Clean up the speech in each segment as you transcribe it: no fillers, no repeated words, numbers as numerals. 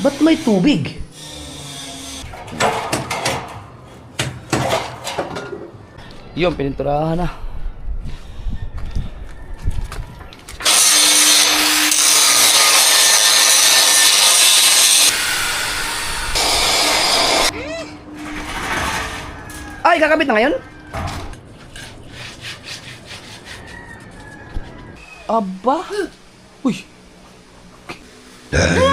Ba't may tubig? Yun, pininturahan na. Ay, kakabit na ngayon? Aba! Uy! Tara!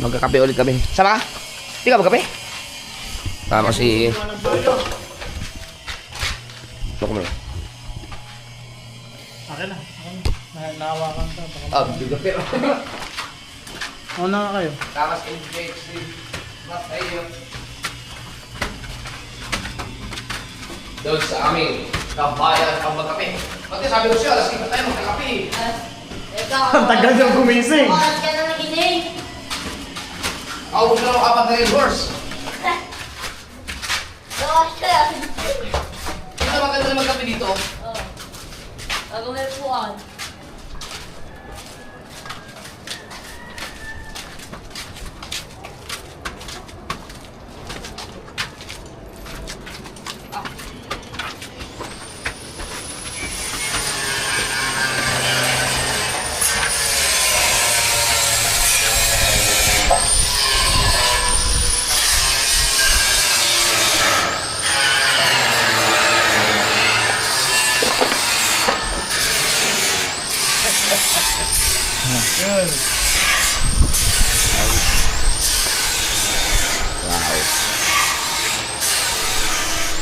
Magkakape ulit kami. Sama ka? Di ka magkape? Tama si... Loko mo lang. Akin na. Nahawakan ka. Ah, di kape. Una nga kayo. Tama si NJHD. Mas tayo. Doon sa aming kabayan ang magkape. Pati sabi ko siya, alas 5 tayo magkakape. Ang tagal niyang gumising. Oras ka na nagising. Ako gusto lang ang 4 na rin horse. Oras ka. Ito maganda na magkape dito. Oh. Bago may puwan. Yun.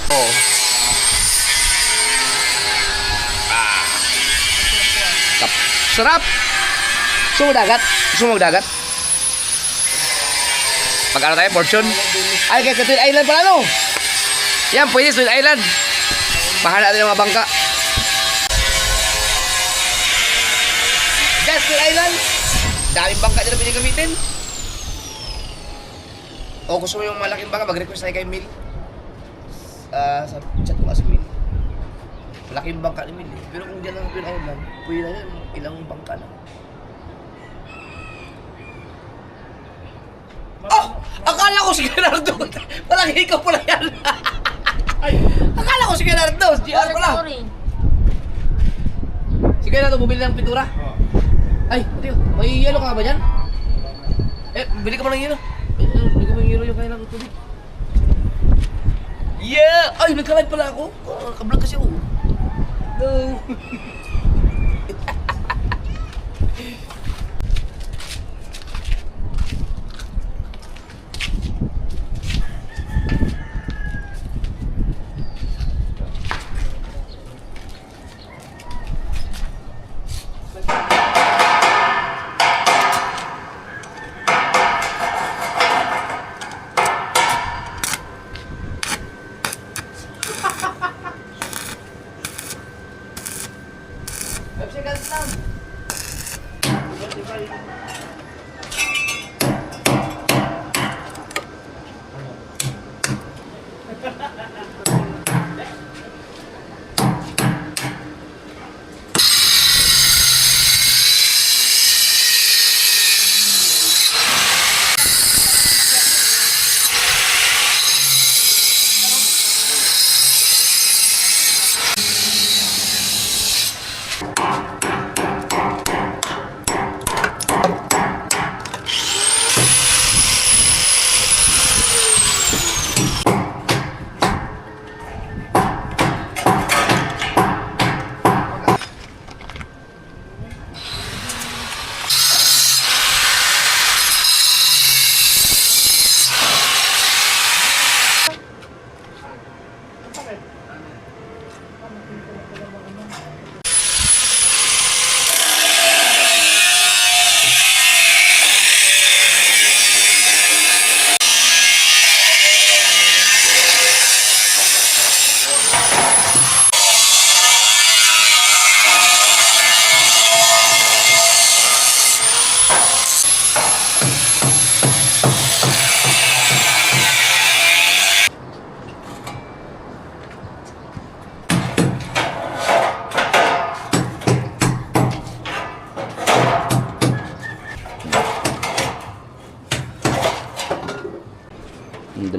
Oh. Ah. Sarap. Gusto mo dagat? Gusto mo magdagat? Mag-ano tayo? Fortune? Ay, kay Twin Island pala no? Yan, pwede Twin Island. Bahala natin ng mga bangka. Yes, Twin Island. Daming bangka dito pwede gamitin. O gusto mo yung malaking bangka, mag-request tayo kay Mil. Sa chat ko kasi Mil. Malaking bangka ni Mil. Pero kung dyan lang Twin Island, pwede na yun. Ilang bangka na. Oh! Akala ko si Gerardo! Walang hikaw pala yan! Ay, akala ko si Gerardo! Si GR pala! Sorry. Si Gerardo, bumili ng pintura? Ay, Tio, may yelo ka ba dyan? Eh, bili ka ba ng yelo? Bili ka ba ng yelo yung kailangan tubig? Yeah! Ay, nagka-live pala ako! Kablog kasi ako. No!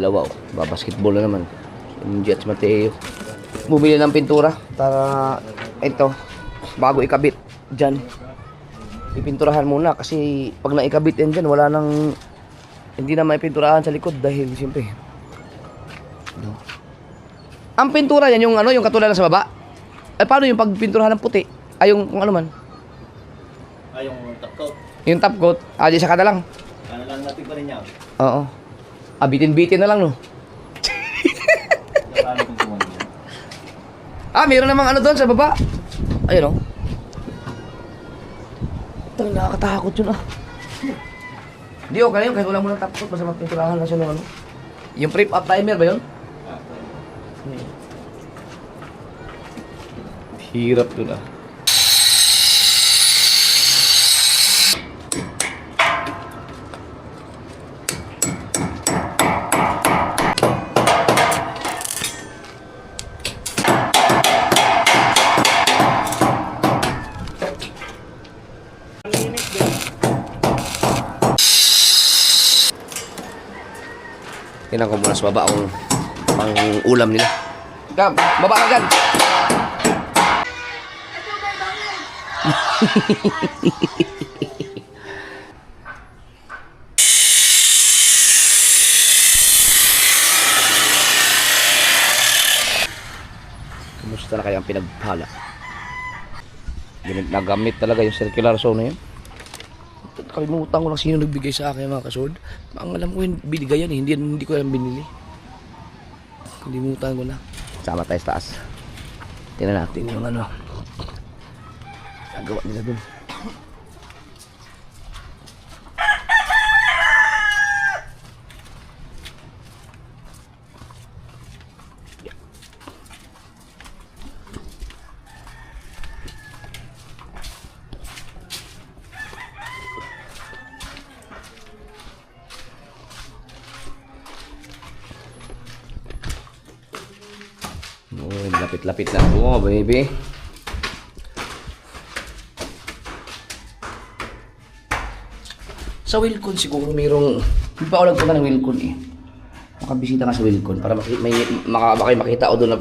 dalawa oh. Babasketball na naman. Yung Jets Mateo. Bumili ng pintura para ito bago ikabit dyan. Ipinturahan muna kasi pag naikabit yan dyan wala nang hindi na may pinturahan sa likod dahil siyempre no. Ang pintura yan yung ano yung katulad sa baba. Eh paano yung pagpinturahan ng puti? Ay yung kung ano man. Ay, yung top coat. Yung top coat. Di saka na lang. Ano lang natin pa rin niya. Oo. Bitin-bitin na lang no. Paano kung kumano niya? Meron namang ano doon sa baba. Ayun oh. Talagang nakakatakot yun Di okay yun, kahit wala mo ng top coat, basta magpinturahan lang siya ng ano. Yung prep up timer ba yun? Hirap dun Tingnan ko muna sa baba ang pang ulam nila. Kam, baba ka dyan. Kumusta na kaya ang pinagpala? Nagamit talaga yung circular saw na yun. Kalimutan ko lang sino nagbigay sa akin mga kasod. Ang alam ko yung binigay yan hindi ko yan binili. Kalimutan ko na. Sama tayo sa taas. Tingnan natin yung ano. Nagawa nila dun. Lapit-lapit lang po, baby. Sa Wilcon siguro mayroong ipaulag ko na ng Wilcon eh. Makabisita ka sa Wilcon para baka makita o doon na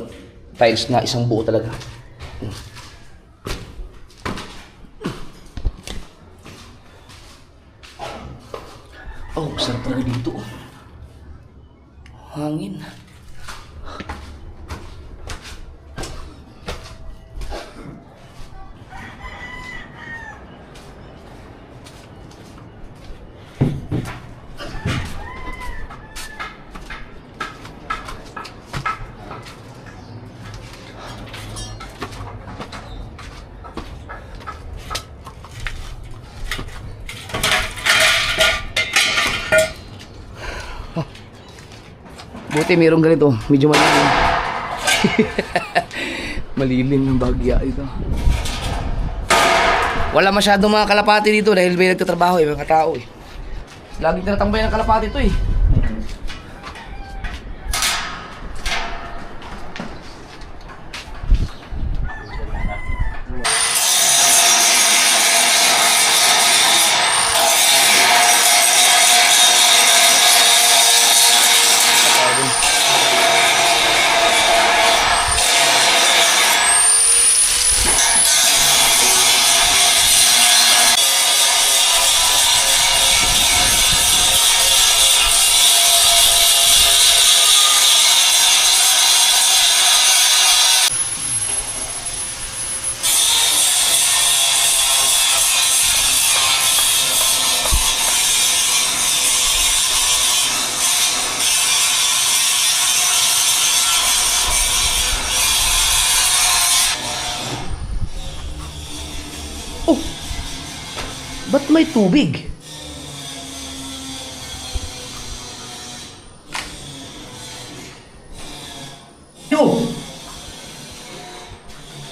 tiles na isang buo talaga. Oh, sarap talaga dito. Hangin. Buti mayroong ganito, medyo malilim. Malilim yung bagya ito. Wala masyadong mga kalapati dito dahil may nagtatrabaho mga tao eh. Laging tinatambay ng kalapati ito eh. Ba't may tubig? Yo!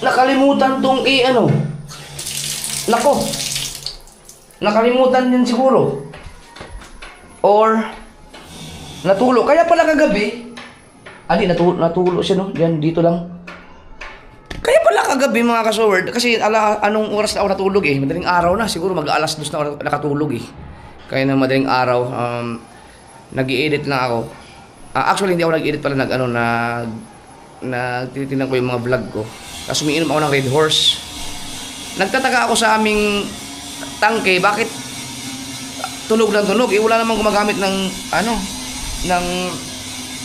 Nakalimutan tong ano. Nako. Nakalimutan din siguro. Or natulo. Kaya pala kagabi. Natulo siya no. Diyan dito lang. Kaya pala kagabi mga kasoward, kasi anong oras na ako natulog eh. Madaling araw na, siguro mag-alas 2 na ako nakatulog eh. Kaya na madaling araw, nag-i-edit lang ako. Actually, hindi ako nag-edit pala tinitingnan ko yung mga vlog ko. Tapos umiinom ako ng Red Horse. Nagtataka ako sa aming tangke, bakit tunog ng tunog? Eh, wala namang gumagamit ng, ng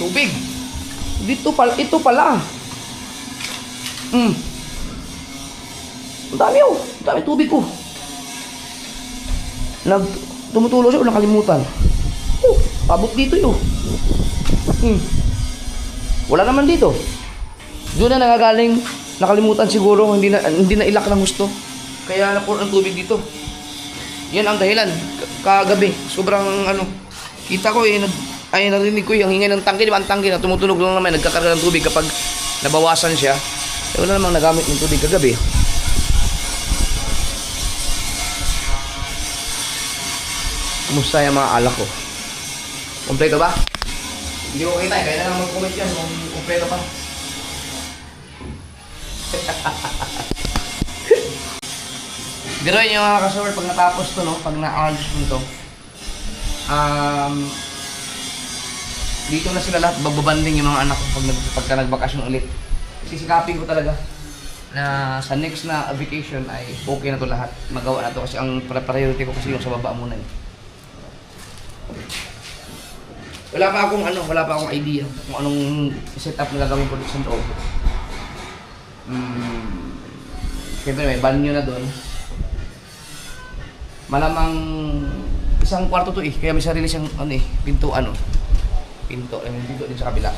tubig. Ito pala. Ang dami oh. Ang dami tubig ko. Tumutulo siya o nakalimutan. Abot dito yun. Wala naman dito. Doon na nangagaling. Nakalimutan siguro. Hindi na ilak ng gusto. Kaya napuno ng tubig dito. Yan ang dahilan. Kagabi. Sobrang kita ko narinig ko yung hingay ng tangke. Diba ang tangke na tumutunog lang naman. Nagkakarga ng tubig kapag nabawasan siya. Wala namang nagamit ng tubig kagabi. Kumusta yung mga alak ko? Kompleto ba? Hindi ko kita kaya na lang mag-comment yan kung kompleto pa. Biruin yung mga kasawar pag natapos to, no? Pag na-arrange mo to. Dito na sila lahat magbabanding yung mga anak ko pagka nagbakasyon ulit. Sisikapin ko talaga na sa next na vacation ay okay na to lahat. Magawa na to kasi ang priority ko kasi yung sa baba muna eh. Wala pa akong idea kung anong setup na gagawin ko dito sa loob. Siyempre may banyo na doon. Malamang isang kwarto to eh, kaya may sarili siyang pinto dito din sa kabila.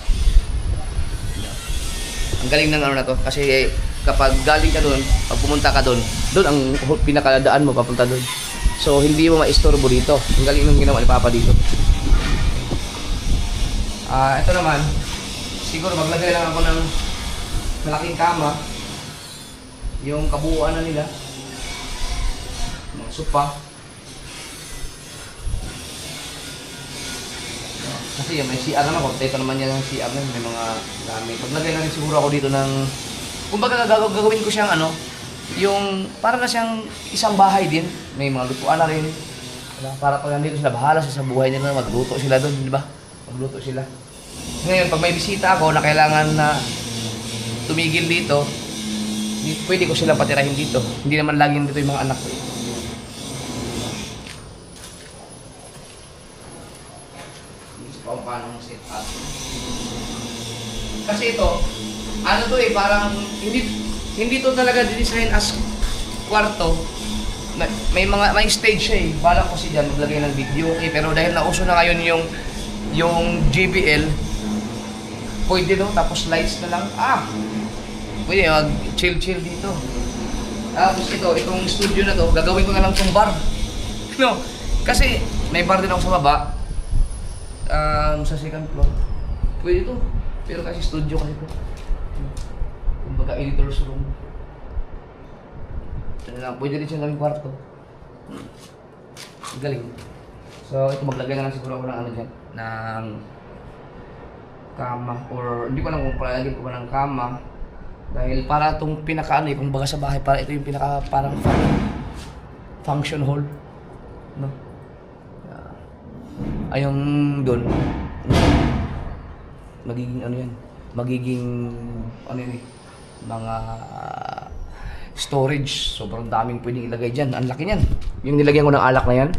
Ang galing ng na to kasi kapag galing ka doon, pag pumunta ka doon ang pinakadaan mo papunta doon. So hindi mo maistorbo dito. Ang galing ng ginawa ni Papa dito. Ito naman, siguro maglagay lang ako ng malaking kama. Yung kabuuan na nila. Mga sopa. Kasi may CR naman, kompleto naman yan ng CR na may mga gamit. Maglagay na rin siguro ako dito ng, kumbaga gagawin ko siyang yung para na siyang isang bahay din. May mga lutuan na rin. Para pag nandito sila, bahala sa buhay nila, magluto sila doon, di ba? Magluto sila. Ngayon, pag may bisita ako na kailangan na tumigil dito, pwede ko sila patirahin dito. Hindi naman laging dito yung mga anak ko. Paano set up. Kasi ito, parang hindi to talaga design as kwarto. May stage siya eh. Balak ko si dyan maglagay ng video. Okay, pero dahil nauso na ngayon yung JBL, pwede no, tapos lights na lang. Pwede mag-chill dito. Tapos itong studio na to, gagawin ko na lang itong bar. No, kasi may bar din ako sa baba. Sa second floor. Pwede ito. Pero kasi studio kasi ito. Kumbaga editor's room. Pwede rin siya gawing kwarto. Galing. So ito maglagay na lang siguro ako ng dyan. Ng kama. Or hindi ko alam kung palagay ko ba ng kama. Dahil para itong kumbaga sa bahay, para ito yung parang function hall. No? Ayong doon, magiging mga storage. Sobrang daming pwedeng ilagay dyan. Ang laki niyan. Yung nilagyan ko ng alak na yan,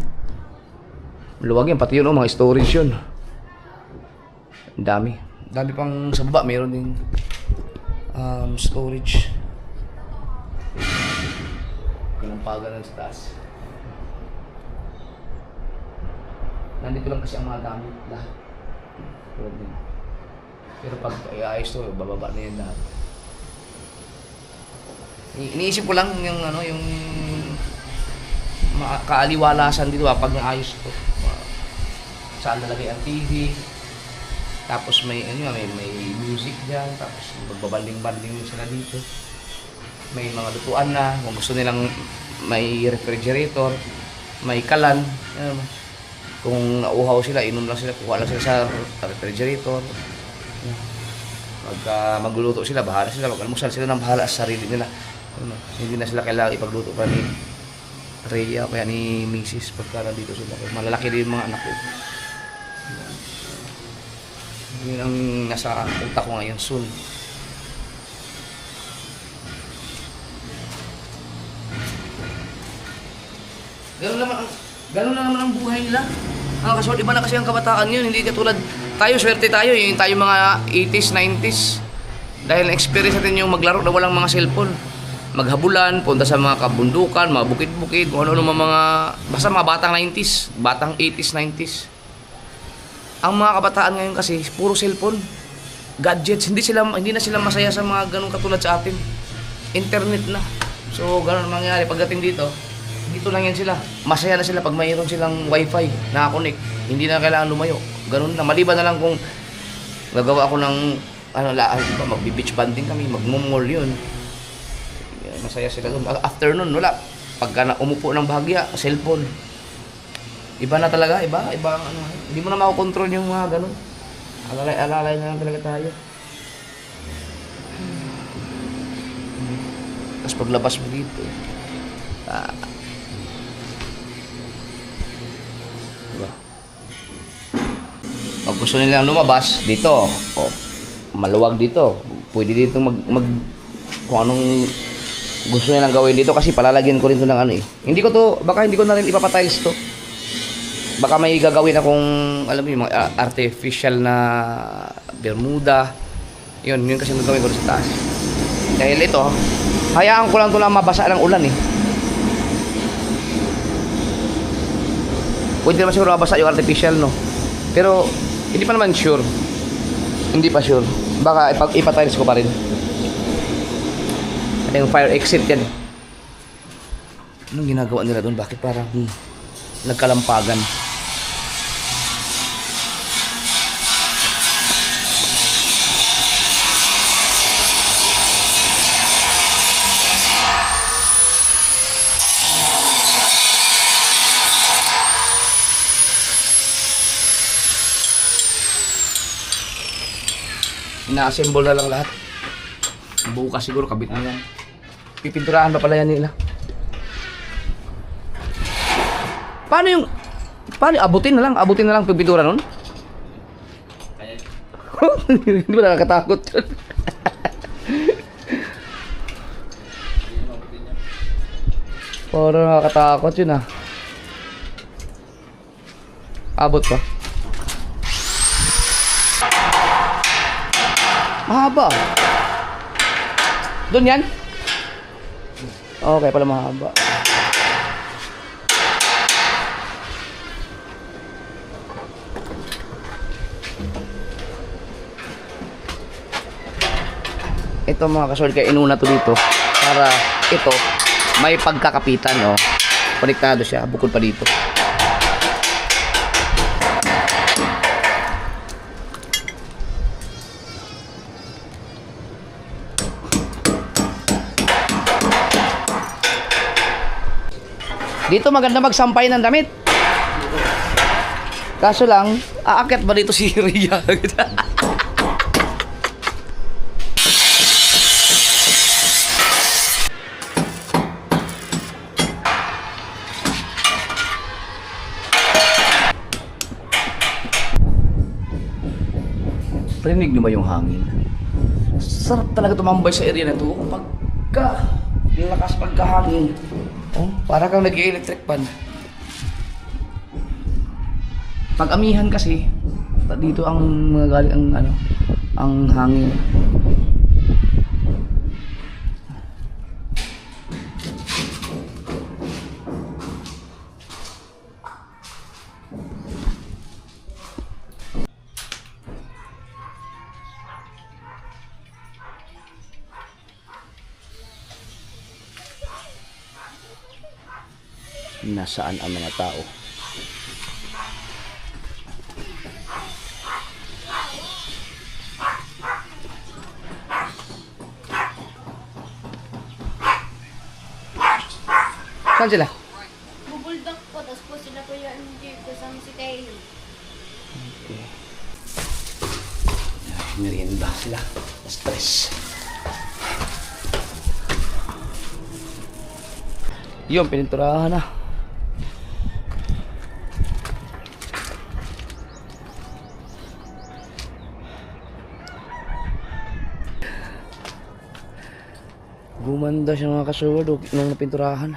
maluwag yan. Pati yun, mga storage yun. Ang dami. Dami pang sa baba, mayroon din storage. Kalampagan sa taas. Nandito lang kasi ang mga gamit lahat. Pero pag iayos to, bababa na yan lahat. Iniisip ko lang yung kaaliwalasan dito pag naayos to. Saan nalagay ang TV. Tapos may music diyan, tapos magbabanding-banding sila dito. May mga lutuan na, kung gusto nilang may refrigerator, may kalan. Kung nauhaw sila, inom lang sila, kuha lang sila sa refrigerator. Magluluto sila, bahala sila, mag-almusal sila ng bahala sa sarili nila. Hindi na sila kailangan ipagluto pa ni Rhea o kaya ni Mrs. pagka nandito sila. Malalaki din yung mga anak ko. Yun ang nasa utak ko ngayon soon. Ganun na naman ang buhay nila. Kaso iba na kasi ang kabataan yun, hindi katulad tayo, swerte tayo, yung tayo mga 80s, 90s. Dahil na-experience natin yung maglaro na walang mga cellphone. Maghabulan, punta sa mga kabundukan, mga bukid-bukid, kung ano-ano mga, basta mga batang 90s, batang 80s, 90s. Ang mga kabataan ngayon kasi, puro cellphone, gadgets, hindi na sila masaya sa mga ganun katulad sa atin. Internet na. So, ganun ang mangyayari pagdating dito. Dito lang yan sila. Masaya na sila pag mayroon silang wifi na-connect. Hindi na kailangan lumayo. Ganun na. Maliban na lang kung gagawa ako ng magbi-beach banding kami, magmumol yun. Masaya sila doon. Afternoon, wala. Pagka umupo ng bahagya, cellphone. Iba na talaga, iba ano. Hindi mo na makokontrol yung mga ganun. Alalay na lang talaga tayo. Tapos paglabas mo dito, diba? Pag gusto nilang lumabas, dito. O, maluwag dito. Pwede dito kung anong gusto nilang gawin dito kasi palalagyan ko rin to ng ano eh. Baka hindi ko na rin ipapatiles to. Baka may gagawin akong, alam mo yung mga artificial na Bermuda. Yun kasi gagawin ko rin sa taas. Dahil ito, hayaan ko lang to lang mabasa ng ulan eh. Pwede naman siguro mabasa yung artificial, no? Pero, hindi pa naman sure. Hindi pa sure. Baka ipatiles ko pa rin. Yung fire exit yan. Anong ginagawa nila doon? Bakit parang nagkalampagan? Ina-assemble na lang lahat. Bukas siguro kabit na yan. Pipinturahan pa pala yan nila. Paano abutin na lang pipintura nun? Hindi ba nakakatakot? Parang nakakatakot yun ah. Abot pa. Mahaba. Doon yan? Okay pala mahaba. Ito mga kasol, kaya inuna to dito para ito may pagkakapitan, oh. Konektado siya bukod pa dito. Dito maganda magsampay ng damit. Kaso lang, aakyat ba dito si Rhea? Rinig niyo ba yung hangin? Sarap talaga tumambay sa area na ito. Pagka lakas pagkahangin. Oh, para kang nag-electric pan. Pag amihan kasi, dito ang mga galing ang hangin. Nasaan ang mga tao? Saan sila? Bubuldak po, tapos po sila po yung jeep, kasama si Taylor. Okay. Merienda sila. Stress. Yun, pininturahan na. Gumanda siya mga kasuward nung napinturahan.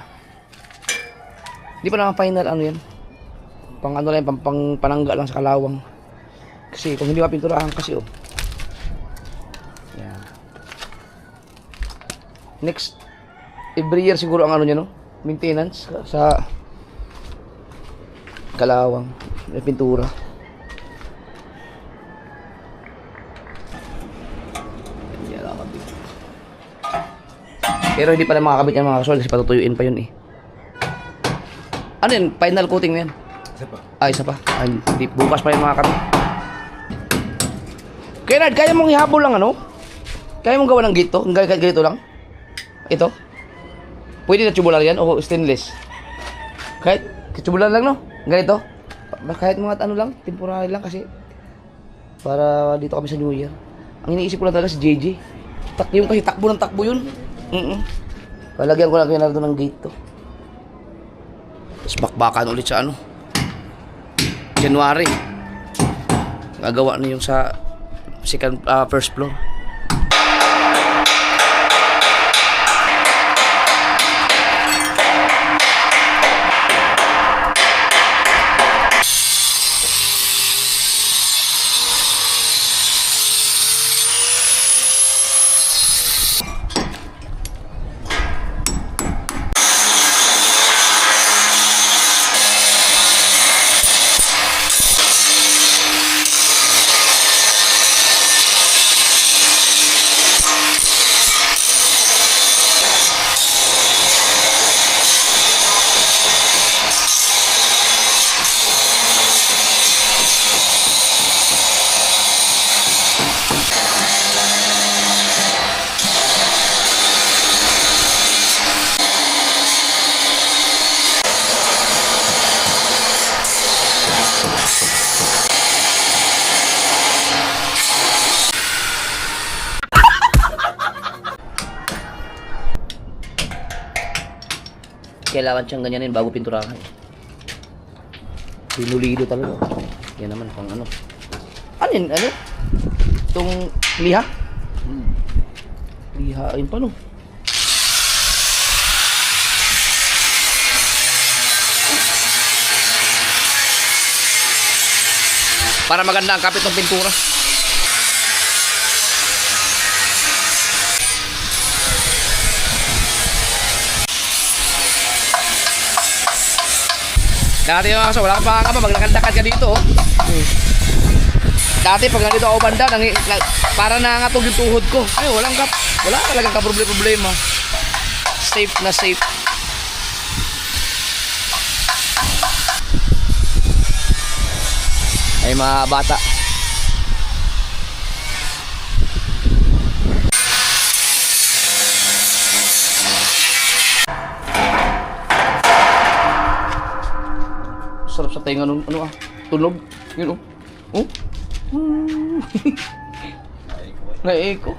Hindi pa naman final ano yan. Pang ano lang, pang panangga lang sa kalawang. Kasi kung hindi mapinturahan kasi oh. Yan. Next, every year siguro ang ano niya no? Maintenance sa kalawang. May pintura. Yan lang kabit. Pero hindi pa na makakabit yan mga kasuward kasi patutuyuin pa yun eh. Ano yun? Final coating na yan? Isa pa. Isa pa. Ay, hindi. Bukas pa yung mga kami. Kennard, kaya mong ihabol lang ano? Kaya mong gawa ng gate to? Ganito lang? Ito? Pwede na tubular yan o stainless? Kahit tubular lang no? Ganito? Kahit mga ano lang, temporary lang kasi para dito kami sa New Year. Ang iniisip ko lang talaga si JJ. Yung kasi takbo ng takbo yun. Palagyan ko lang Kennard ng gate to. Tapos bakbakan ulit sa ano January gagawa na yung sa second first floor. Kailangan siyang ganyanin bago pinturahan. Pinulido talaga. Yan naman pang ano. Ano yun? Ano? Itong liha? Liha. Ayun pa no. Para maganda ang kapit ng pintura. Dati yung mga kaso, wala kang pangangamba, pag nakandakad ka dito, dati pag nandito ako banda, para nangangatog yung tuhod ko. Ay, wala talagang kaproblema. Safe na safe. Ay mga bata. Sarap sa tenga nung tunog. Yun oh. Na-echo.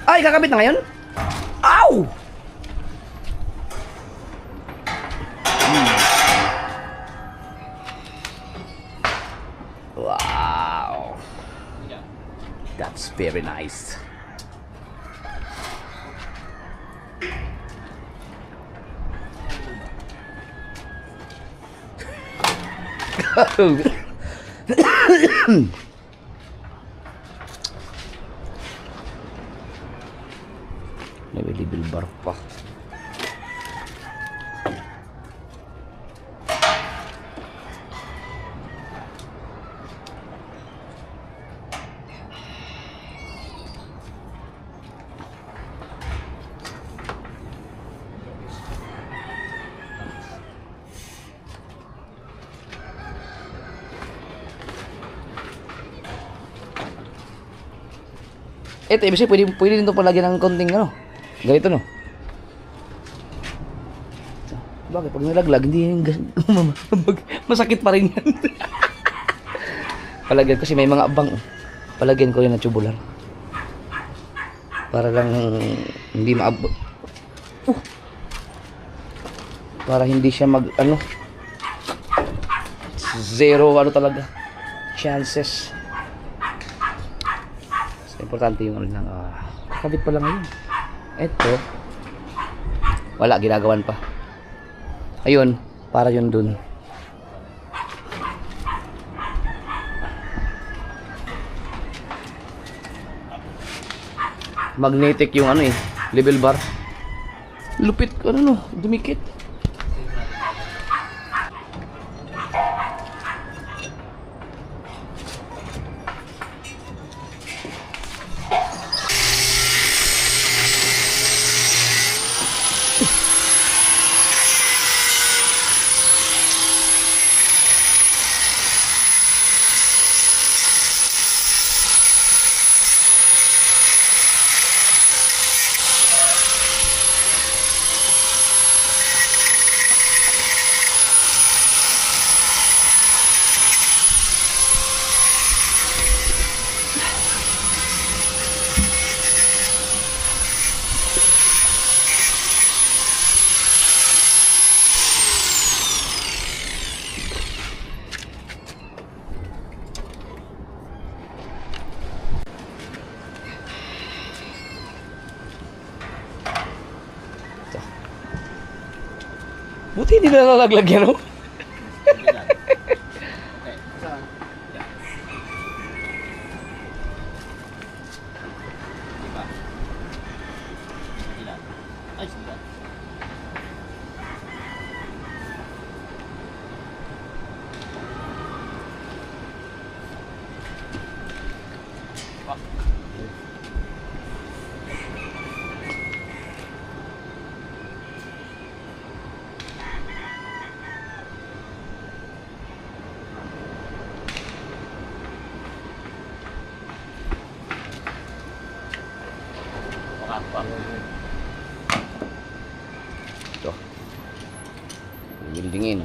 Ay, kakabit na ngayon? Ow! Wow. That's very nice. Nabili bar pa. Ito, ibig sabihin, pwede din ito palagyan ng konting ano. Ganito, no? Bakit? Pag nalaglag, hindi yung masakit pa rin yan. Palagyan kasi may mga abang. Palagyan ko rin ng tubular. Para lang hindi maabot. Para hindi siya mag, ano, zero, ano talaga, chances. So, importante yung ano lang, kabit pa lang ngayon. Ito, wala, ginagawan pa. Ayun, para yun dun. Magnetic yung ano eh, level bar. Lupit, ano no, dumikit. Buti hindi na nalaglag yan, no? Ay, sige. Ito. Bildingin.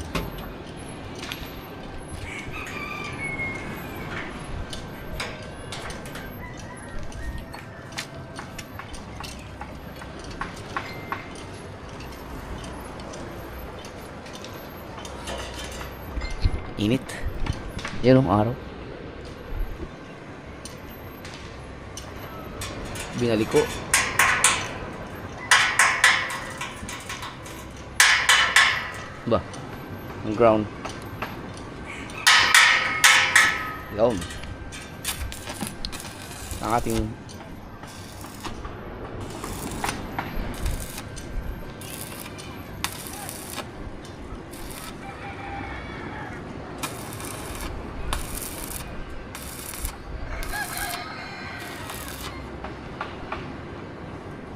Init. Yan ang araw. Binaliko. Ba? Ang ground. Yun. Ang ating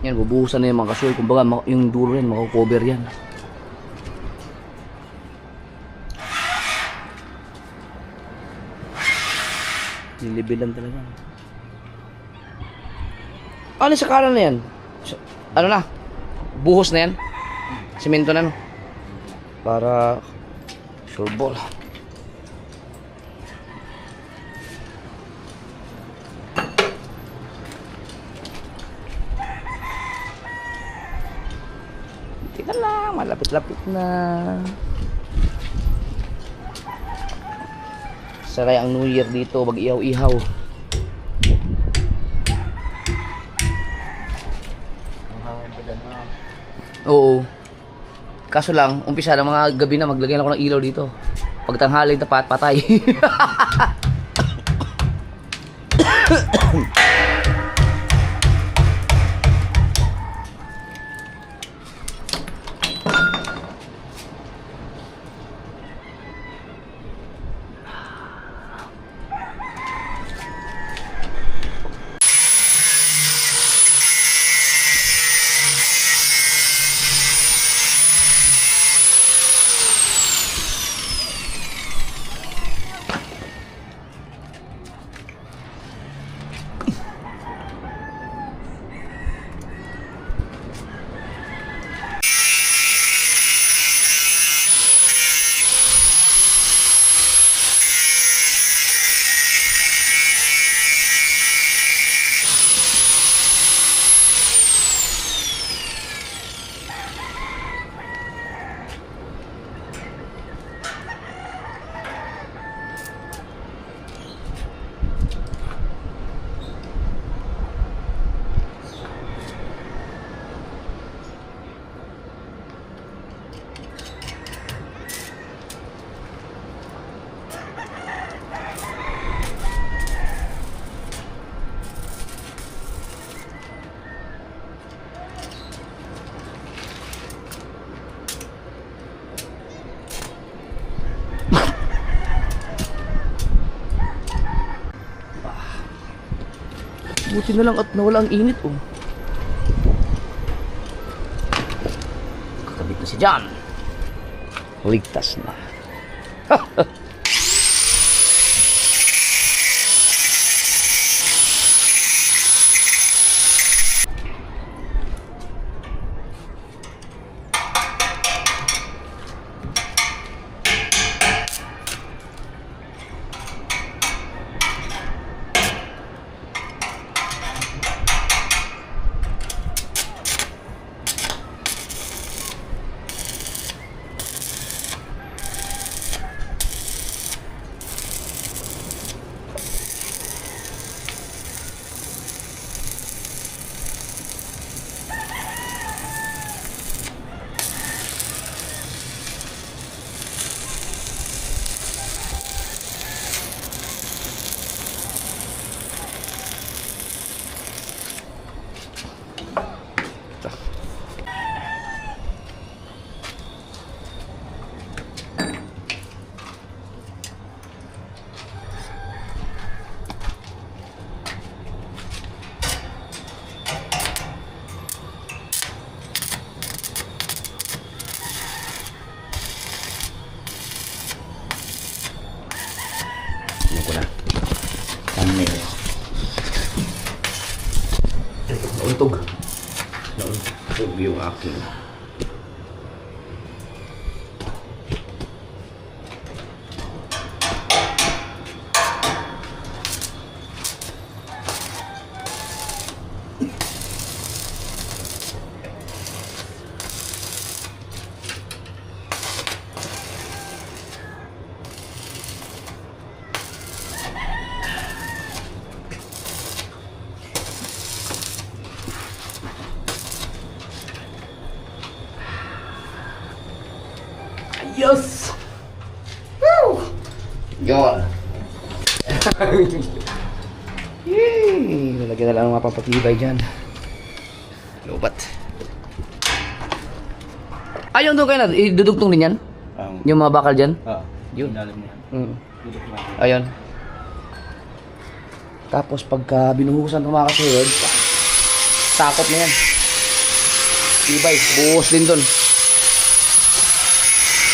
yan, bubuhusan na yung mga kasoy. Kumbaga, yung dulo yan, makakover yan. Nilibilan talaga. Ano sa kanan na yan? Ano na? Buhos na yan? Simento na, no? Para sure ball. Tingnan lang, malapit-lapit na. Saray ang New Year dito, mag-ihaw-ihaw. Oo. Kaso lang, umpisa ng mga gabi na maglagay na ako ng ilaw dito. Pag tanghaling tapat, patay. Buti na lang at nawala ang init, oh. Kakabit na si John. Ligtas na. Ano ko na? Thumbnail. Nauntog. Nauntog yung aking. Yes! Woo! Yun! Yay! Lalagyan na lang ng mapapatibay dyan. Lupat. Ayun doon kayo na. Idudugtong din yan? Yung mga bakal dyan? Yun. Inalim niya. Dudok na. Ayun. Tapos pagka binuhusan ng mga kasunod, takot na yan. Tibay. Buhos din doon.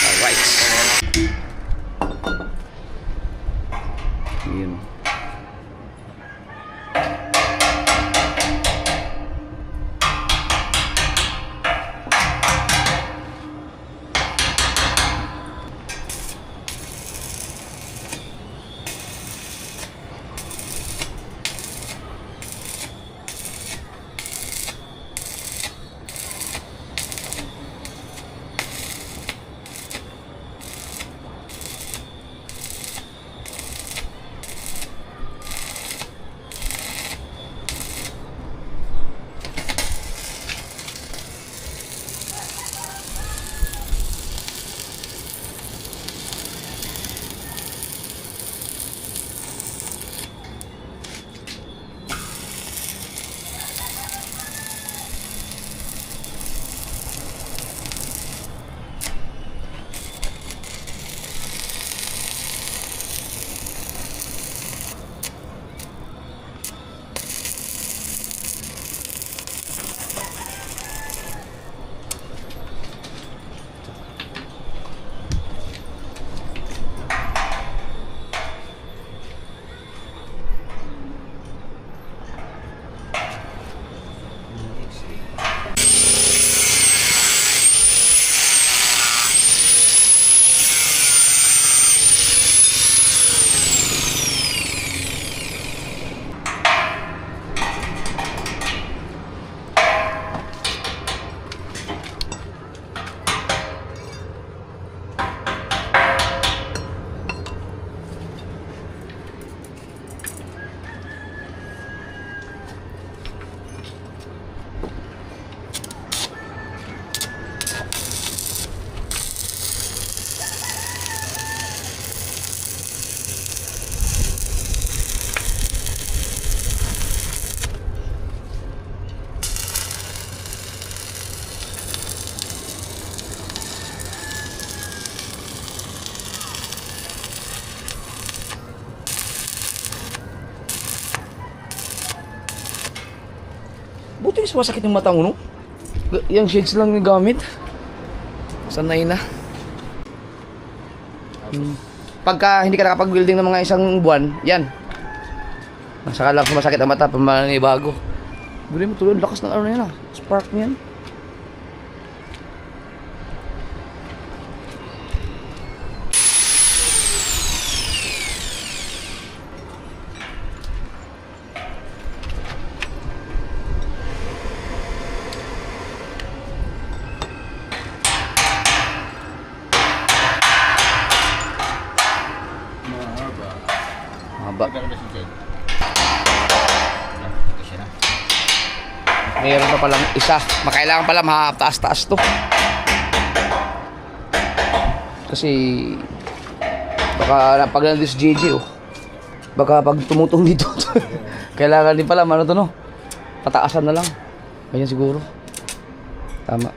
Alright. Yun. Buti mas masakit yung mata mo, no? Yung shades lang yung gamit. Sanay na. Pagka hindi ka nakapag-welding ng mga isang buwan, yan. Saka lang sumasakit ang mata, pamanibago. Buli mo tuloy, lakas ng ano na yan, spark niyan. Haba. Pero na si Jed. Kasi na. Mayroon pa palang isa. Makailangan pala mataas-taas to. Kasi baka pag nandito si JJ, oh. Baka pag tumutong dito. Kailangan din pala, ano to, no? Pataasan na lang. Ganyan siguro. Tama.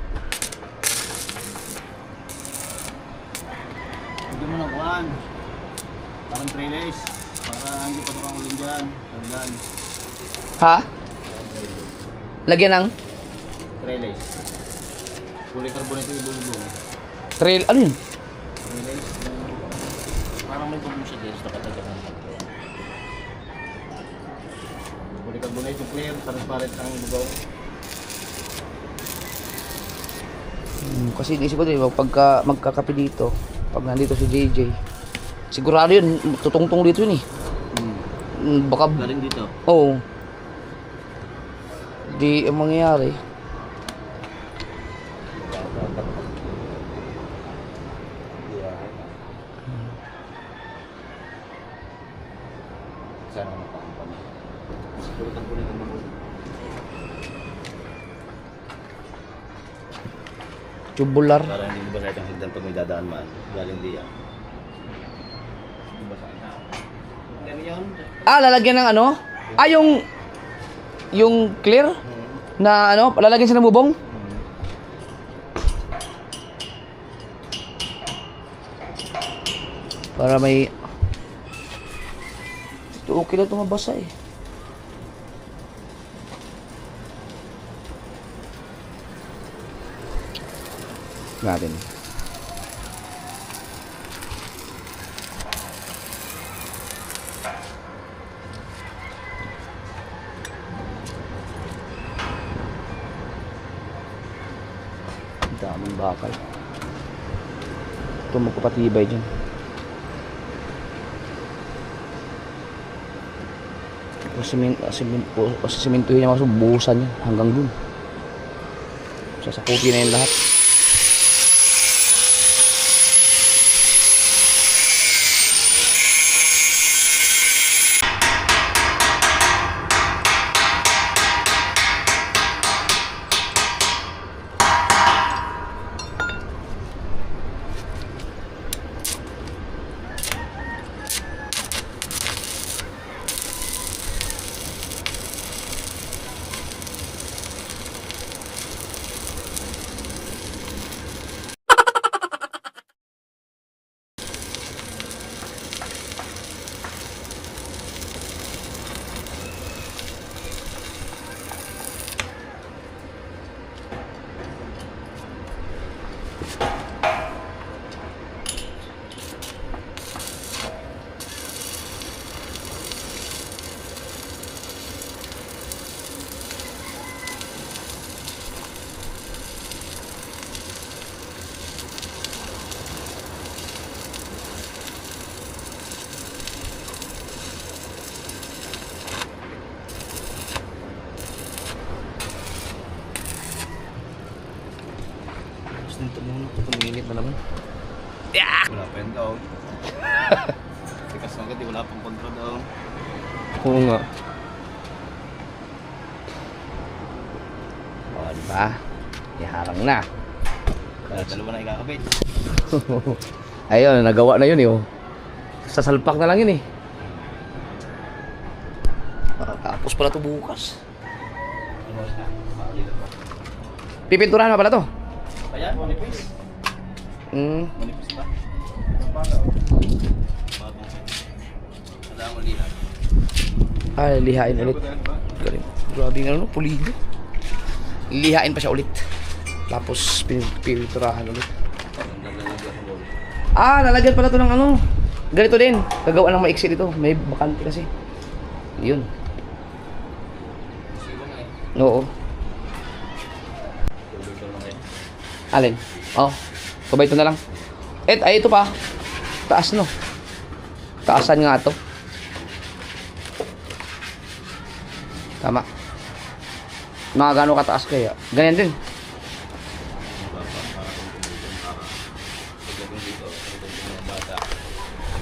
Hindi mo na kuhan. Parang trailers. Para hindi pa tukang ulit dyan. Tandaan. Ha? Lagyan ng Trailers. Polycarbonate yung ibubong. trail, ano yun? Trailers. Parang may bubong siya dito sa katagal ng pagkain. Polycarbonate yung clear. Transparent ang ibubong. Kasi inisip ko din, pagka magkakape dito, pag nandito si JJ, sigurado yun, tutungtong dito yun eh. Baka, Galing dito. oo. Di ang mangyayari. Sana makakampan. Polycarbonate yung ibubong. Tubular. Para hindi ba sa itong higdan pag may dadaan man. Galing diyan. Diba sa ina? Ganyan yun. Ah, lalagyan ng ano? Ah, yung clear na ano, lalagyan siya ng bubong? Para may ito okay lang ito mabasa eh. Natin. Ang daming bakal. Ito magpapatibay dyan. Simintuhin niya masubuhusan niya hanggang dun. Sasakutin na yung lahat. Dito muna, 2 minute na naman. Wala pa yun daw. Tikas na agad, wala pang kontra daw. Oo nga. O, diba? Iharang na. Dalawa na ikakabit. Ayun, nagawa na yun eh. Oh. Sasalpak na lang yun eh. Tapos pala ito bukas. Pipinturahan pa pala to. Ayan, manipis. Manipis ba? Bagong wala akong lihat. Ay, lihain ulit. Galing. Grabe nga ano, pulido. Lilihain pa siya ulit. Tapos pinipinturahan ulit. Ah, lalagyan pala to ng ano. Ganito din. Gagawa ng maiksi dito. May bakante kasi. Yun. Oo. Alin? Oh. Sabay ito na lang. Ay, ito pa. Taas no. Taasan nga to. Tama. Mga gano'ng kataas kaya. Ganyan din.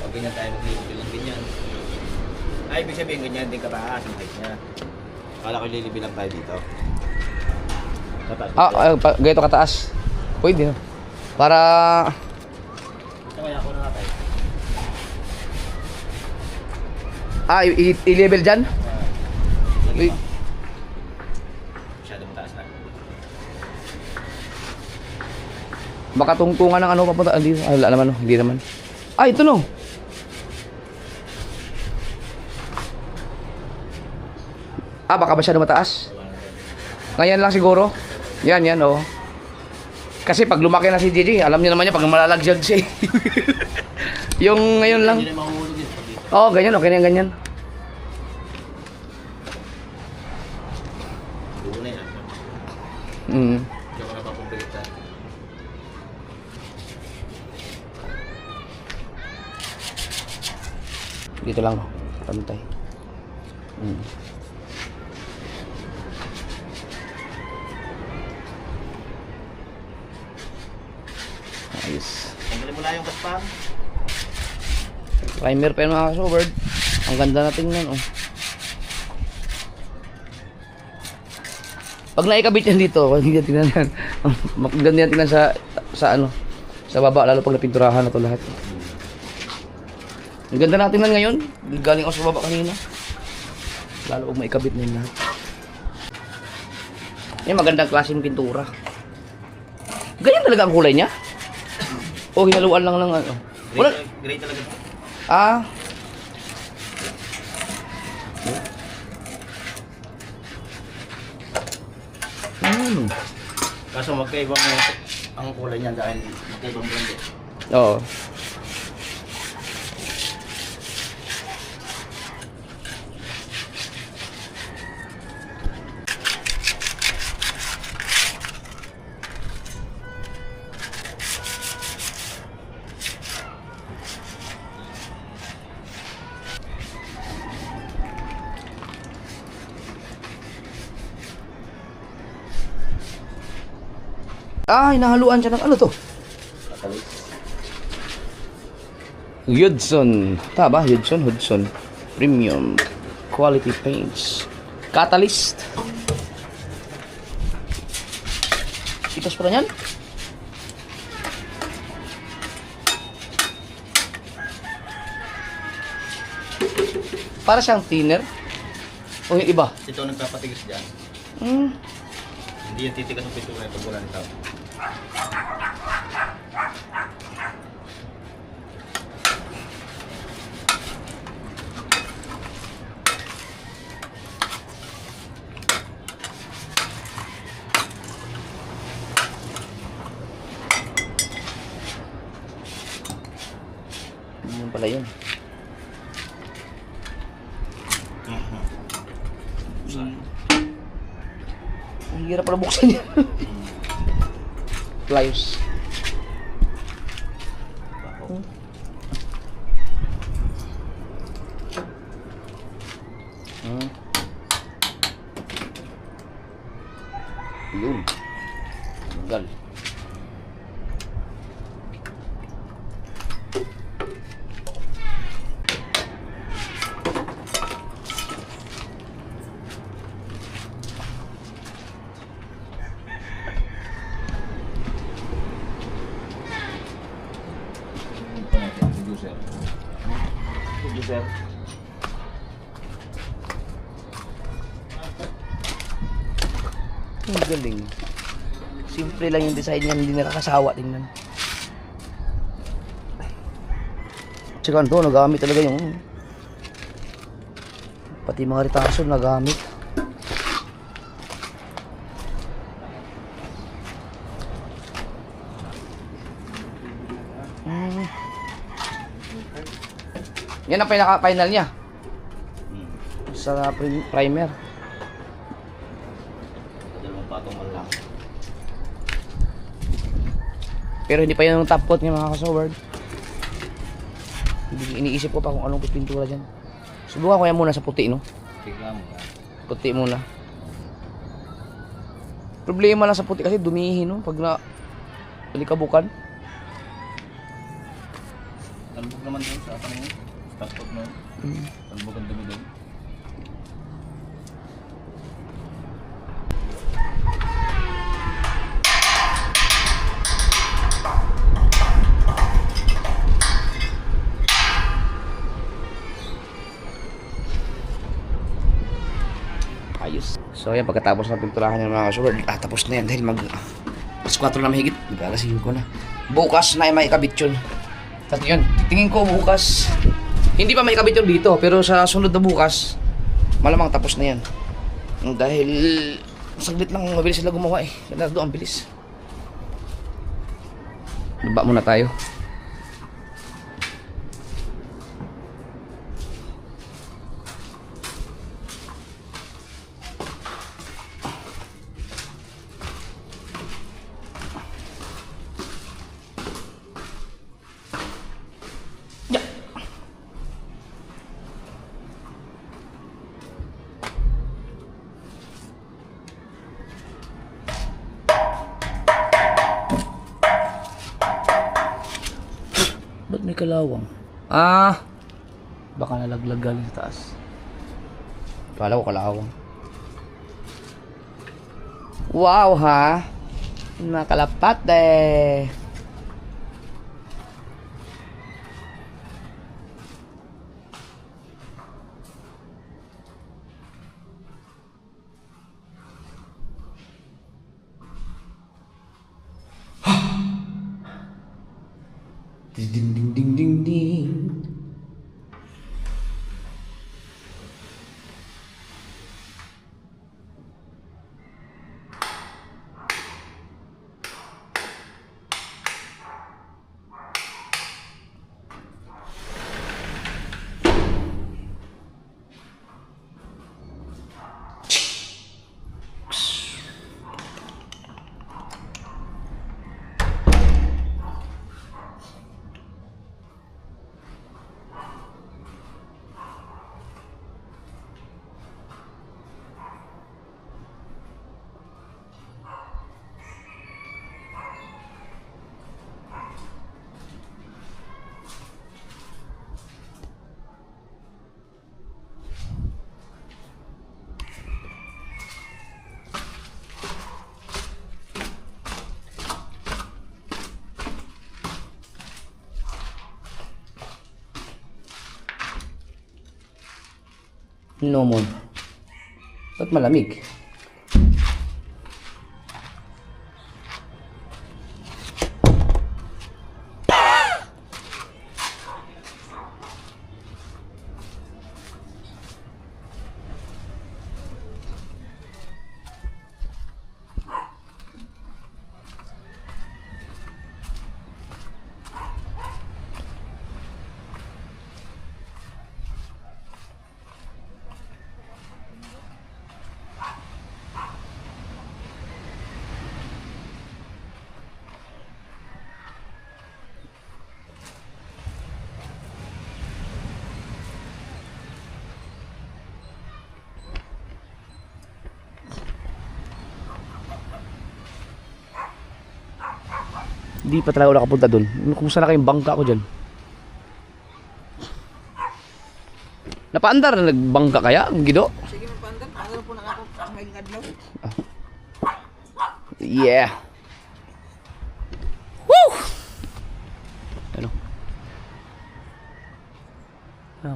Pag ganyan tayo maglilibil ng ganyan. Ay, ibig sabihin ganyan din kataas ang height niya. Akala ko lilibil lang tayo dito. Kataas. Ganito kataas. Pwede no. Para Ito kaya ako na tayo. i-level dyan. Lagi pa. Masyado mataas na. Baka tungtungan ng ano papunta. Hindi, wala naman no. Hindi naman. Ito no. Baka masyado mataas. Ngayon lang siguro. Yan, oh. Kasi pag lumaki na si JJ, alam niyo naman niya pag malalagyag siya. Yung ngayon lang. Hindi na mahuhulog yun pag dito. Oo, ganyan, okay na yan, ganyan. Buo na yan. Mm. Hindi ako napapabilit tayo. Dito lang, pantay. Mm. Ayos. Tanggalin mo lang yung gaspang. Primer pa yun mga kasoberd. Ang ganda na tingnan, oh. Pag naikabit yan dito, hindi yan tingnan yan. Maganda yan tingnan sa ano, sa baba, lalo pag napinturahan na to lahat. Ang ganda natin lang ngayon. Galing ako sa baba kanina. Lalo pag maikabit na yun lahat. Yan, magandang klaseng pintura. Ganyan talaga ang kulay niya? O hinaluan lang ng ano? Wala. Gray talaga. Kaso magkaibang ang kulay niyan dahil magkaibang brand eh. Oo. Hinahaluan siya ng ano to? Hudson. Tama, Hudson. Premium quality paints. Catalyst. Itas pa na yan? Para siyang thinner. O yung iba? Ito ang nagpapatigis dyan. Hindi yung titigas ng pintura pag wala nito. Yun pala yun. Ang hirap pala buksan yan. Pliers. Yun. Tanggal. Sir. Ang galing. Simple lang yung design niya, hindi nakakasawa tingnan. Tsaka ito, nagamit talaga yung pati mga retaso nagamit. Yan ang pinaka-final niya. Hmm. Sa primer. Dalawang patong man lang. Pero hindi pa yan yung top coat niya mga kasaward. Iniisip ko pa kung anong pipintura dyan. Subukan ko yan muna sa puti, no? Tignan mo. Puti muna. Problema lang sa puti kasi dumihin, no? Pag na palikabukan. Talbog naman doon sa apa mo. Tapos no. Talbog ang dumi doon. Ayos. So ayan, pagkatapos ng pinturahan ng mga kasaward, tapos na yan dahil alas 4 na mahigit, alas 5 na. Bukas na ay maikabit yun. At yun, tingin ko bukas, hindi pa maikabit yun dito, pero sa sunod na bukas, malamang tapos na yan. Dahil saglit lang, mabilis sila gumawa eh. Kaya doon, ang bilis. Baba muna tayo. Ba't may kalawang? Ah! Baka nalaglag galing sa taas. Kala ko kalawang. Wow ha! Nakalapat eh! Ding ding ding ding ding. No more. Ba't malamig? Hindi pa talaga ako nakapunta doon. Kung saan na kayong bangka ko dyan. Napaandar na nagbangka kaya? Ang gido? Sige magpandang, ano po na ako sa may adlaw. Yeah. Woo! Ano?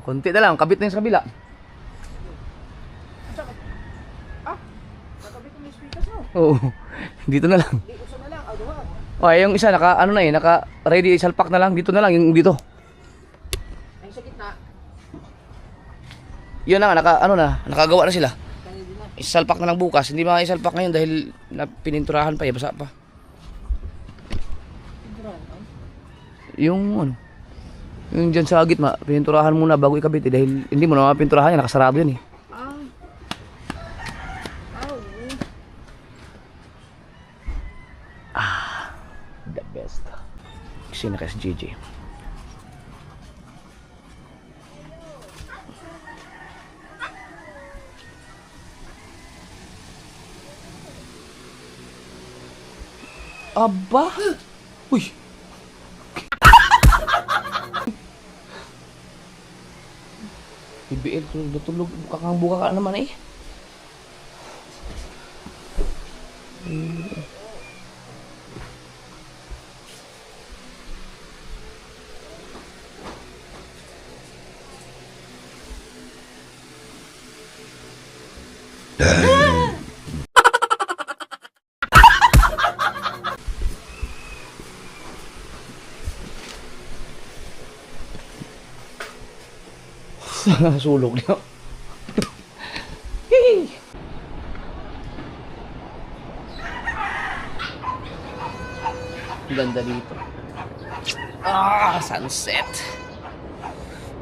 Konti na lang, kabit na yung sa kabila. Katabi ko may speakers mo. Oo. Dito na lang. Di uso na lang, duha. Oh, yung isa naka ano na eh, naka ready isalpak na lang. Dito na lang yung dito. Ay sa gitna. Yun na nga, nakagawa na sila. Kaya din na. Isalpak na lang bukas. Hindi maisalpak ngayon dahil pininturahan pa eh, basa pa. Tigran, Yung ano, Yung dyan sa gitna, pininturahan muna bago ikabit eh, dahil hindi mo na mapinturahan yan, nakasarado yan eh. The best. Kasi na kasi JJ. Aba! Uy! BBL, tulog. Kakang buka ka naman eh. Sulog niya. Ganda dito. Sunset.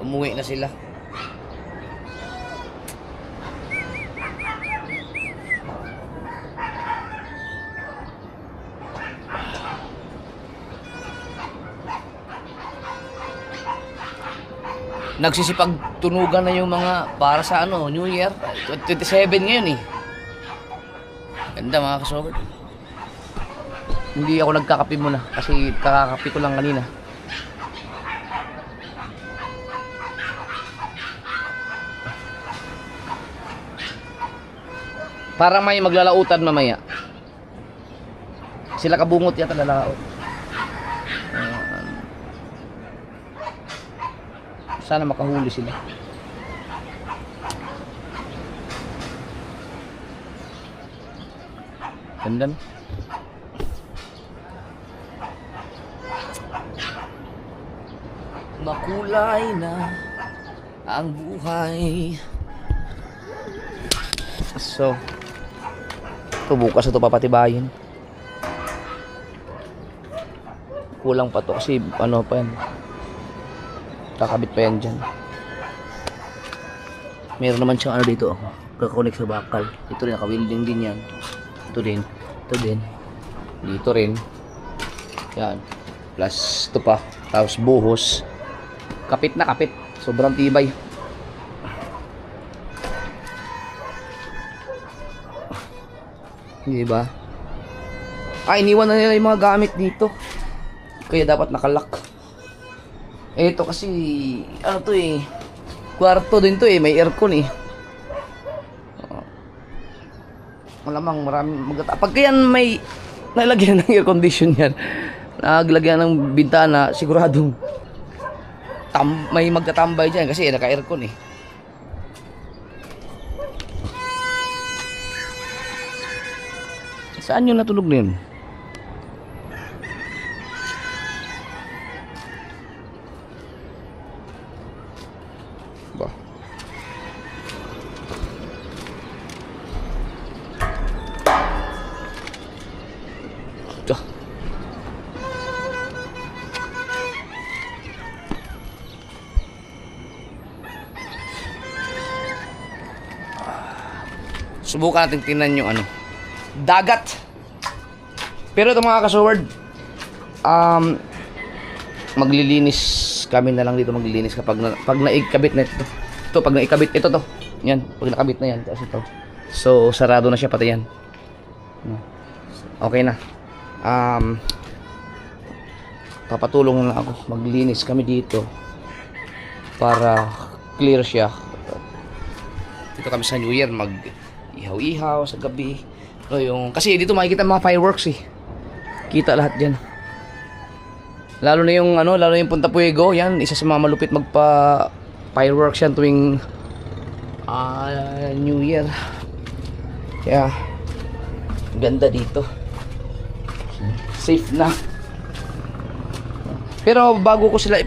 Umuwi na sila. Nagsisipagtunugan na yung mga para sa New Year. 27 ngayon eh. Ganda mga kasober. Hindi ako nagkakape muna kasi kakakape ko lang kanina. Para may maglalautan mamaya. Sila kabungot yata lalaot. Sana makahuli sila. Ganda no? Makulay na ang buhay. So, ito bukas na ito papatibayin. Kulang pa to kasi ano pa yan. Kakabit pa yan dyan. Meron naman siyang dito. Kakakonek sa bakal. Ito rin, nakawilding din yan. Ito din. Ito din. Dito rin. Yan. Plus ito pa. Tapos buhos. Kapit na kapit. Sobrang tibay. Diba? Iniwan na nila yung mga gamit dito. Kaya dapat nakalock. Ito kasi, kwarto din to eh, may aircon eh. Malamang maraming pagka yan may nalagyan ng air condition yan, naglagyan ng bintana, siguradong may magtatambay dyan kasi naka-aircon eh. Saan yung natulog na yun? Ba? Ito. Subukan natin tingnan yung dagat. Pero ito mga kasoward, maglilinis kami na lang dito, maglilinis kapag pag naikabit na ito. Ito pag naikabit ito to. Yan, pag nakabit na yan, tapos ito. So sarado na siya pati yan. Okay na. Papatulong na ako. Maglinis kami dito para clear siya. Dito kami sa New Year mag-ihaw-ihaw sa gabi. Kasi dito makikita mga fireworks eh. Kita lahat diyan. Lalo na yung Punta Puego, yan isa sa mga malupit magpa fireworks yan tuwing New Year. Kaya ganda dito. Safe na. Pero bago ko sila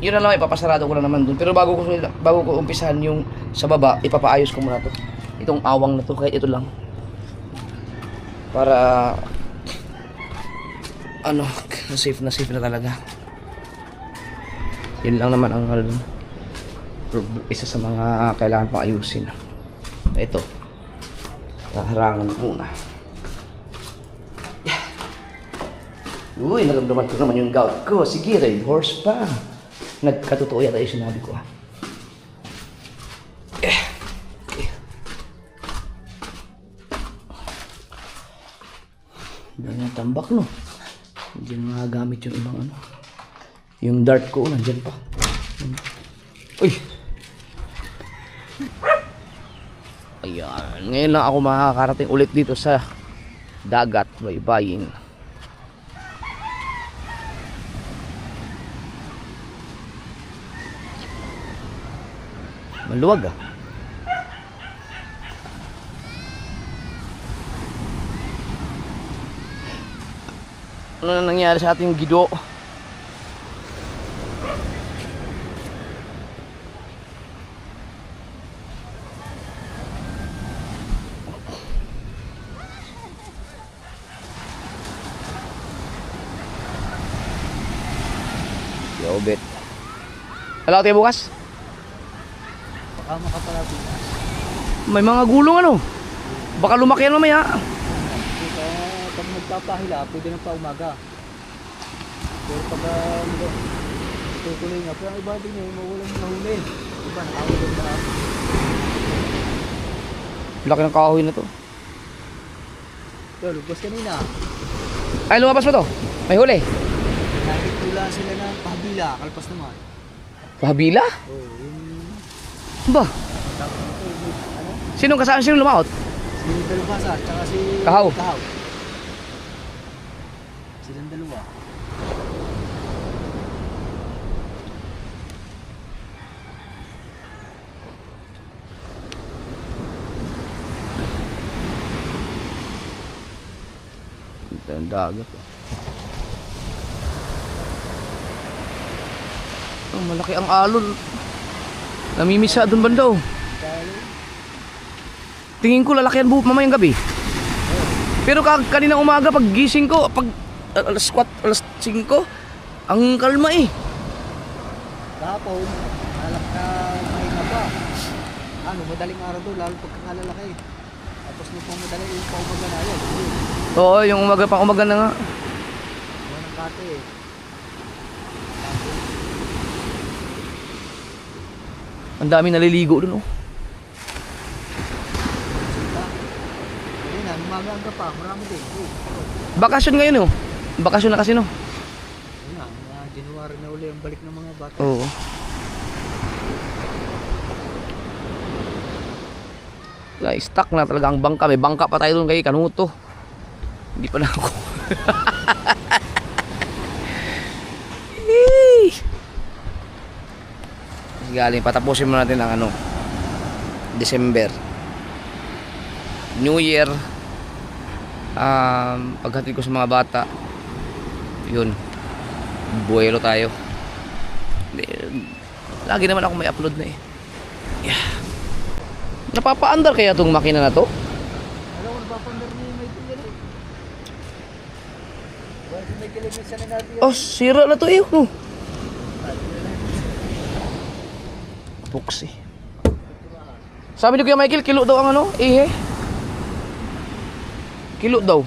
yun na lang, ipapasarado ko na naman dun. Pero bago ko umpisahan yung sa baba, ipapaayos ko muna to. Itong awang na to, kahit ito lang. Para safe na talaga. Yun lang naman ang isa sa mga kailangan pang ayusin. Ito. Harangan muna. Uy, naramdaman ko naman yung gout ko. Sige, Red Horse pa. Nagkatotoo yata yung sinabi ko. Dahil na tambak, no? Hindi na magagamit yung ibang ano. Yung dart ko, nandyan pa. Uy! Ayan. Ngayon lang ako makakarating ulit dito sa dagat, baybayin. Maluwag ah. Ano na nangyari sa ating gido? Yobet. Hello, tayo bukas? Baka makapalapit. May mga gulong ano. Baka lumaki yan mamaya. Kaya pag nagpapahila, pwede na pa umaga. Pero pag tutuloy nga, pero ang iba din eh, mawalang nahuli. Diba, nakahuli na. Laki ng kahoy na to. Ito, lubos kanina. Ay, lumabas mo to. May huli. Nakikula sila ng pahabila, kalpas naman. Pahabila? Oo, yung... Ba? Ano? Sinong kasama? Sinong lumaot? Si Dalubasa, tsaka si... Kahaw. Silang dalawa. Ito ang dagat. Oh, malaki ang alon. Namimisa doon banda oh. Tingin ko lalaki yan buhok mamayang gabi. Pero kanina umaga pag gising ko, pag alas 4, alas 5, ang kalma eh. Kahapon, alak na mahinga pa. Ano, madaling araw doon, lalo pagkakalalaki. Tapos nung pang madali, yung paumaga na yan. Oo, yung umaga pang umaga na nga. Yan ang kate eh. Ang dami naliligo doon oh. Ayun na, umaga pa, marami din. Bakasyon ngayon oh. Bakasyon na kasi no. Ayun na, mga January na uli ang balik ng mga bata. Oo. Stuck na talaga ang bangka. May bangka pa tayo doon kay Kanuto. Hindi pa na ako. Galing, patapusin mo natin ang ano, December, New Year. Paghatid ko sa mga bata, yun, buwelo tayo. Lagi naman ako may upload na eh. Yeah. Napapaandar kaya tong makina na to? Alam ko, napapandar niya yung may tingin eh. Bakit may kilimit sa natin yan? Oh, sira na to eh. Oh. Buksi. Sabi ni Kuya Michael, kilo daw ang ano, ihe. Kilo daw.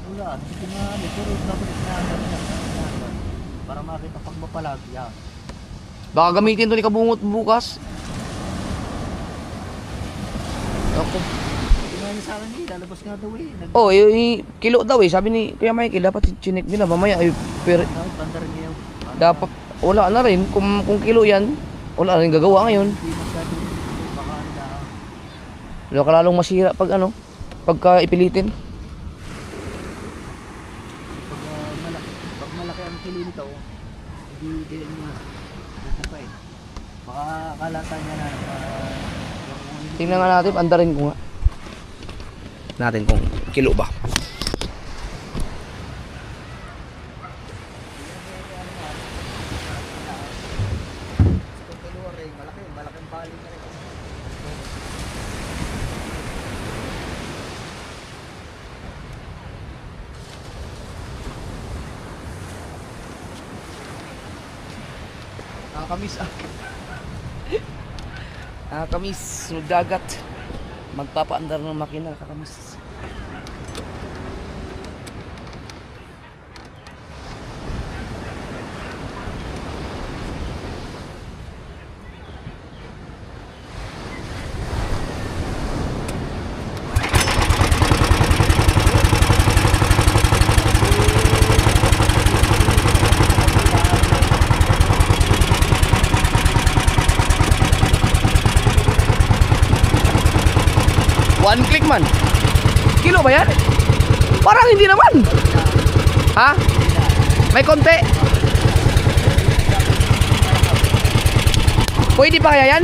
Wala, hindi ko na ano, pero dapat na para makita pag mapalag, yan. Baka gamitin to ni Kabungot bukas. Ako. Tingnan sa akin eh, lalabas nga daw eh. Oh, kilo daw eh. Sabi ni Kuya Michael, dapat chinek nila mamaya ay Pandar niya. dapat wala na rin kung kilo yan. Wala rin gagawa ngayon. Hindi masyado baka na. Wala ka lalong masira pag ano, pagka ipilitin. Pag malaki ang kilo nito, hindi niya. Ito pa eh. Baka kalata niya na. Tingnan nga natin, andarin ko nga. Natin kung kilo ba. Malaking bali na rin. Nakakamiss ah. Nakakamiss. Magdagat. Magpapaandar ng makina. Nakakamiss. One click man. Kilo ba yan? Parang hindi naman. Ha? May konti. Pwede pa kaya yan?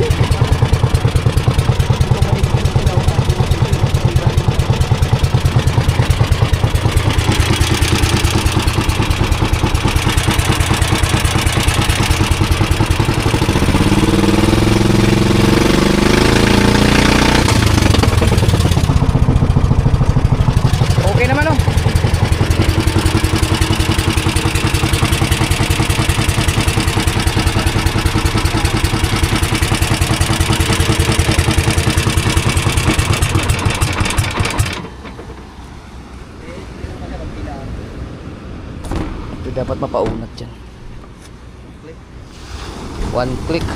Okay naman oh. Ito dapat mapaunat dyan. One click.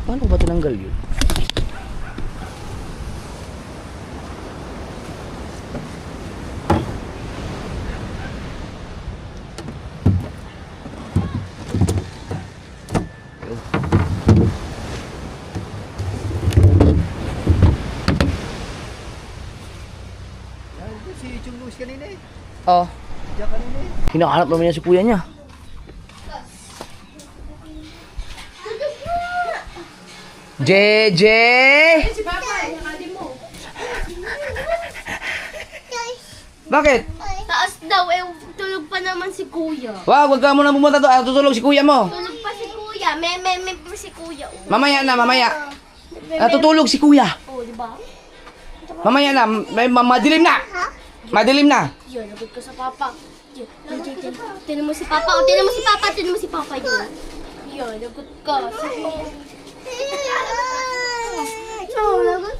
Paano ba tinanggal yun? Si Chong Luis kanina eh. Oh, Diyan kanina eh. hinahanap naman niya si kuya niya. JJ! Si Papa, nakali mo. Bakit? Taas daw, eh, tulog pa naman si Kuya. Wag ka muna pumunta doon. Tutulog si kuya mo. Tulog pa si Kuya. May pa si Kuya. Oh. Mamaya na, mamaya. Tutulog si kuya. Oh, di ba? Mamaya na. Madilim na. Madilim na. Yun, lagot ka sa Papa. Yun, tinan mo si Papa. Oh, tinan mo si Papa. Tinan mo si Papa yun. Yun, lagot ka. No, lagot.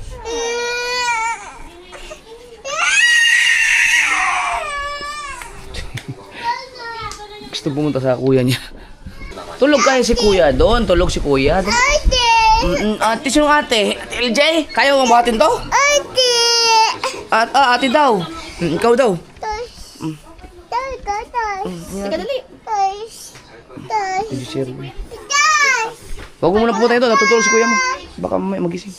Gusto pumunta sa kuya niya. Tulog kaya si kuya doon. Tulog si kuya. Ate, sino ate? Ate LJ? Kaya mo buhatin to? Ate daw. Ikaw daw. Teka, dali. Hindi sir. Huwag mo muna pumunta ito. Natutulog si kuya mo. Baka mamaya magising.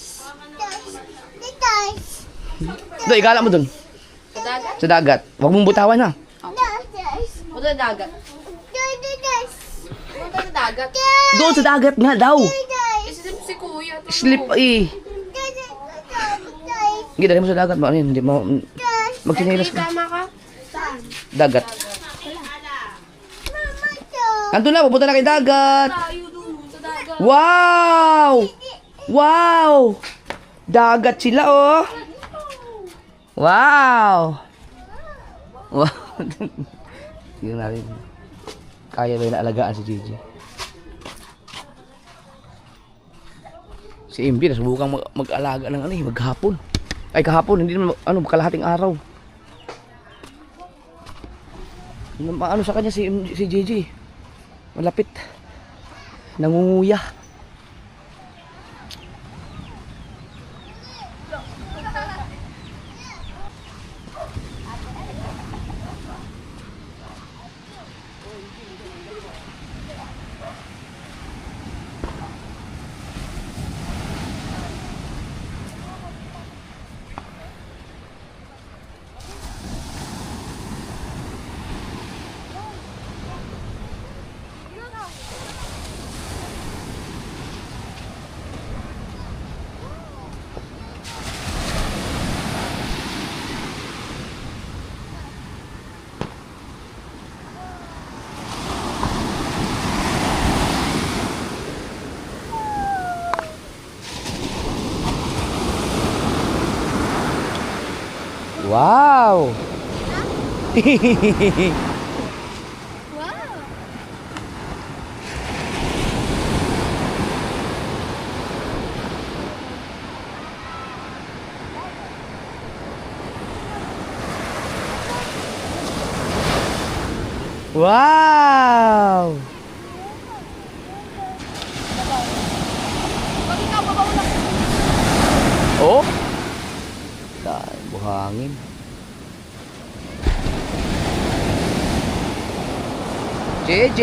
Doon, igala mo doon. Sa dagat? Sa dagat. Huwag mong butawan ha. Punta sa dagat. Punta sa dagat. Doon sa dagat nga daw. Isilip si Kuya. Sleep eh. Hindi, dali mo sa dagat. Ano yun? Hindi mo... Magsinilas ka. Tama ka? Saan? Dagat. Andun na, pupunta na kay dagat. Tayo doon sa dagat. Wow! Wow! Dagat sila oh. Wow! Wow! Tingnan natin. Kaya ba yung naalagaan si Gigi? Si MB, nasubukan mag-alaga ng ano eh, maghapon. Ay kahapon, hindi naman kalahating araw. Ano sa kanya si Gigi? Malapit. Nangunguya. Wow! Wow! Wow! Pag ikaw, babaw lang. Oh? Dahil buhangin. JJ!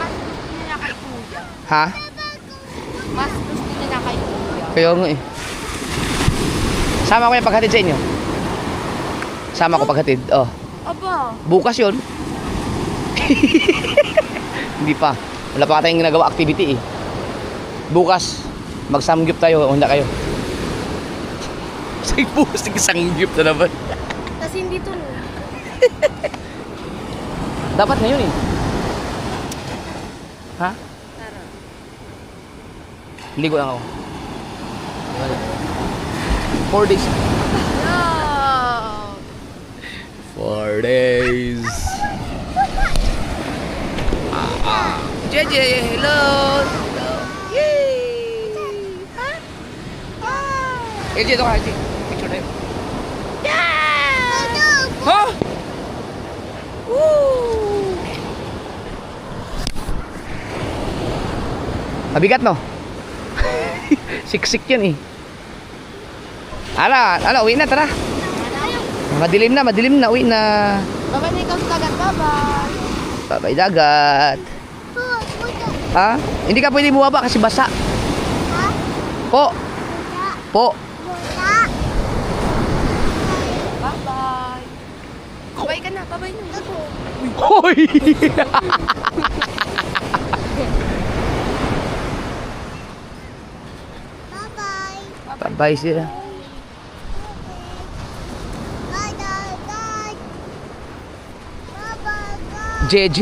Mas gusto nila kay kuya. Ha? Mas gusto nila kay kuya. Kaya nga eh. Sama ko yung paghatid sa inyo. Sama ko paghatid. Oh. Aba. Bukas yun. Hindi pa. Wala pa tayong ginagawa activity eh. Bukas, mag-samgyup tayo. Hunda kayo. Sige, bukas nag-samgyup na naman. Tapos hindi to no. Dapat ngayon eh. Ha? Tara. Ligo lang ako. 4 days. No. 4 days. JJ, hello. Hello. Yay! JJ, ito ka, JJ. Picture na yun. Ha? Woo! Mabigat no? Siksik yan eh. Uwi na, tara. Madilim na, uwi na. Baba na ikaw sa dagat, baba. Babay dagat. Ha? Hindi ka pwede bumaba kasi basa. Po. Po. Bye-bye. Babay ka na, babay na. Hoy! Babay sila. JJ?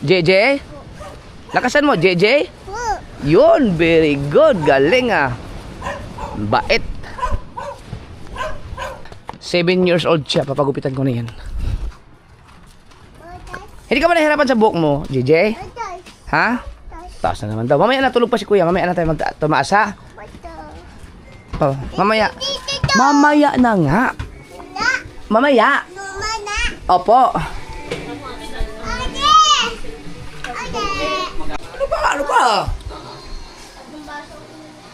JJ? Lakasan mo, JJ? Yun, very good. Galing ah. Bait. 7 years old siya. Papagupitan ko na yan. Hindi ka ba nahirapan sa buhok mo, JJ? Ha? Taas na naman daw. Mamaya na, tulog pa si kuya. Mamaya na tayo tumaas ha? Oh, mamaya. Mamaya na nga. Mamaya. Opo. Ano ba?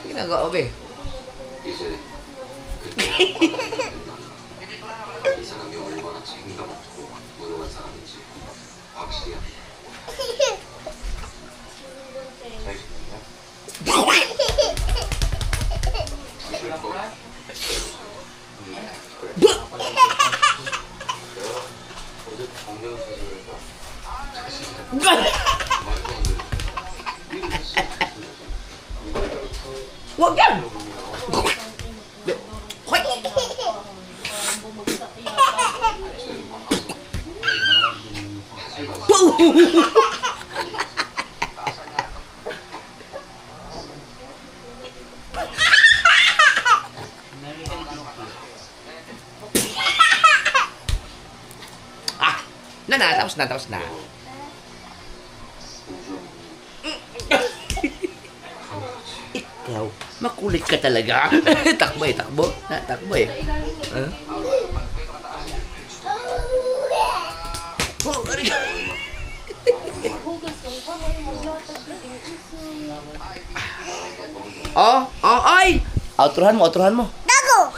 Ginagawa, be. Wag yan! Hoy! Tapos na. Ikaw, makulit ka talaga. Takbo eh. Takbo eh. Ay! Outrohan mo. Dago!